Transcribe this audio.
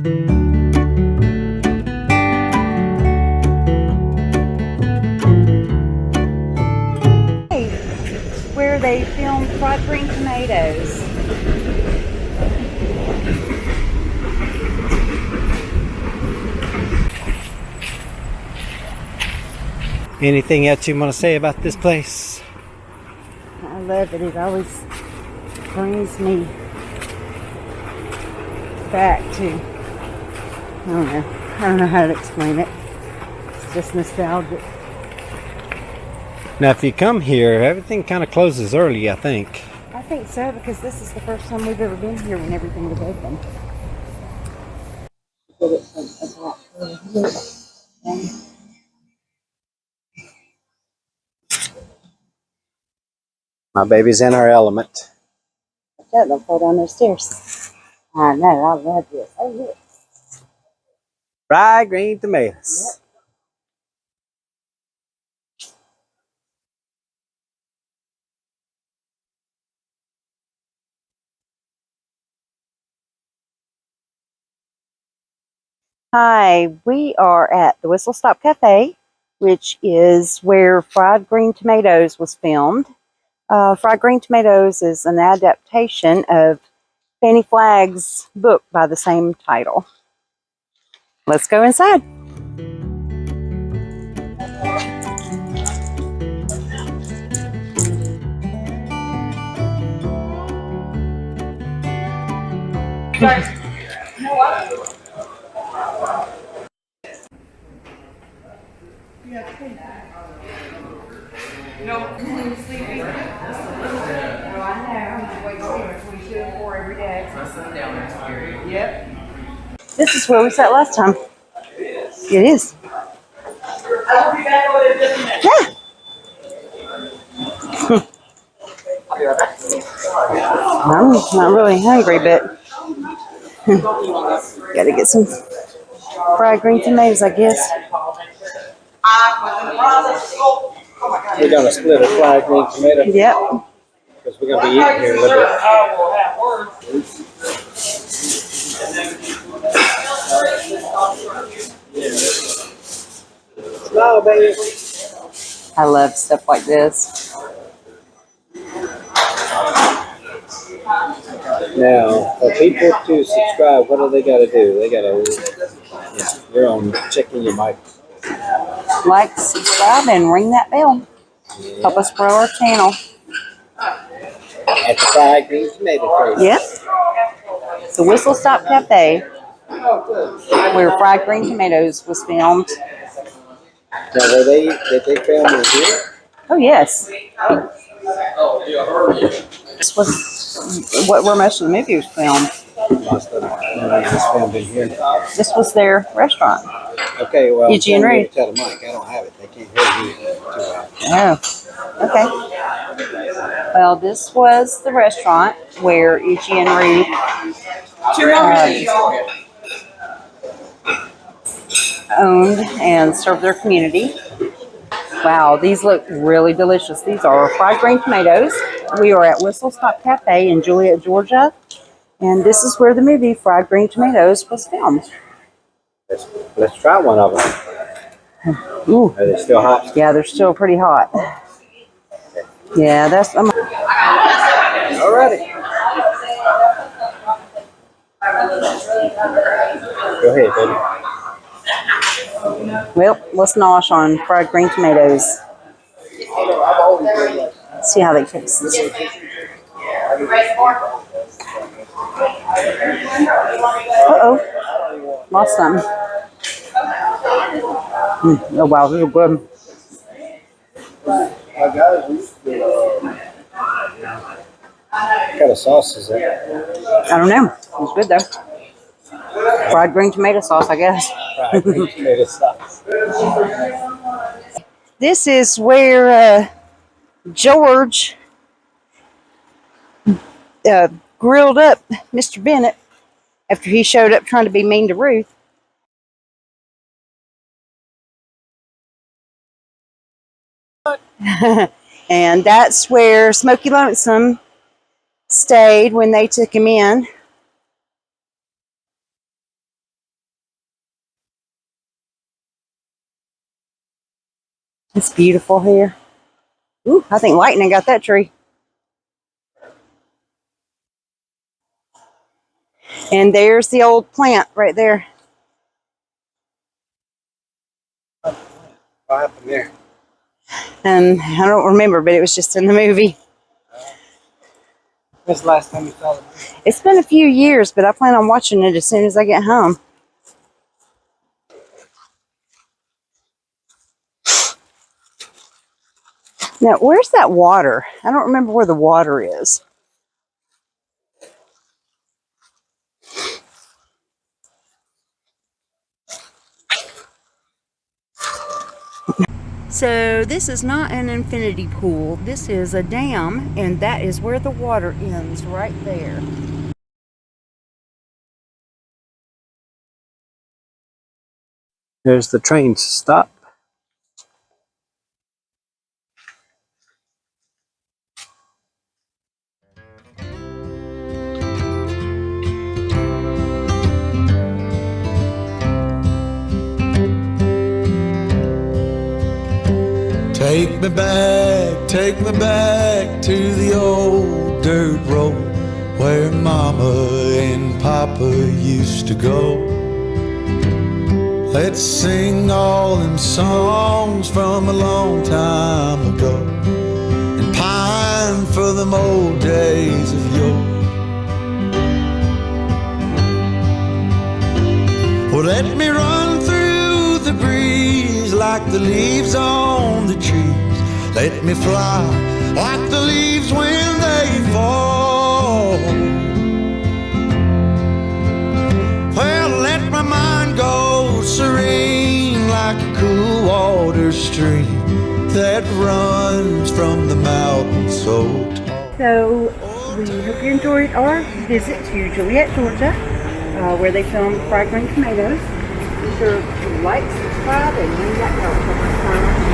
Where they filmed Fried Green Tomatoes. Anything else you want to say about this place? I love it. It always brings me back to, I don't know how to explain it. It's just nostalgic. Now, if you come here, everything kind of closes early, I think. I think so, because this is the first time we've ever been here when everything was open. My baby's in her element. They'll fall down those stairs. I know, I love this. Oh, look. Fried green tomatoes. Yep. Hi, we are at the Whistle Stop Café, which is where Fried Green Tomatoes was filmed. Fried Green Tomatoes is an adaptation of Fannie Flagg's book by the same title. Let's go inside. No, sleepy. Oh, I know. I'm waiting between 2 and 4 every day. I sit down there, scary. Yep. This is where we sat last time. It is. I'll be back over there just a minute. Yeah. I'm not really hungry, but gotta get some fried green tomatoes, I guess. We're going to split a fried green tomato. Yep. Because we're going to be eating here in a little bit. Hello, baby. I love stuff like this. Now, for people to subscribe, what do they got to do? They got to, you're on checking your mic. Like, subscribe, and ring that bell. Help us grow our channel. At the Fried Green Tomato Place. Yep. The Whistle Stop Cafe, where Fried Green Tomatoes was filmed. Now, did they film it here? Oh, yes. This was where most of the movie was filmed. Most of it was filmed in here. This was their restaurant. Okay, well, Idgie and Ruth. Tell the mic. I don't have it. They can't hear you too well. Oh, okay. Well, this was the restaurant where Idgie and Ruth owned and served their community. Wow, these look really delicious. These are fried green tomatoes. We are at Whistle Stop Cafe in Juliette, Georgia. And this is where the movie Fried Green Tomatoes was filmed. Let's try one of them. Ooh. Are they still hot? Yeah, they're still pretty hot. Yeah, that's... Alrighty. Go ahead, baby. Well, let's nosh on fried green tomatoes. See how they taste. Uh-oh. Lost some. Oh, wow, these are good. What kind of sauce is that? I don't know. It's good, though. Fried green tomato sauce, I guess. Fried green tomato sauce. This is where George grilled up Mr. Bennett after he showed up trying to be mean to Ruth. And that's where Smokey Lonesome stayed when they took him in. It's beautiful here. Ooh, I think lightning got that tree. And there's the old plant right there. What happened there? And I don't remember, but it was just in the movie. When's the last time you saw it? It's been a few years, but I plan on watching it as soon as I get home. Now, where's that water? I don't remember where the water is. So this is not an infinity pool. This is a dam, and that is where the water ends, right there. There's the train stop. Take me back to the old dirt road where Mama and Papa used to go. Let's sing all them songs from a long time ago and pine for them old days of yore. Well, let me run through the breeze like the leaves on the trees. Let me fly like the leaves when they fall. Well, let my mind go serene like a cool water stream that runs from the mountain so tall. So we hope you enjoyed our visit to Juliette, Georgia, where they filmed Fried Green Tomatoes. Be sure to like, subscribe, and ring that bell for more time.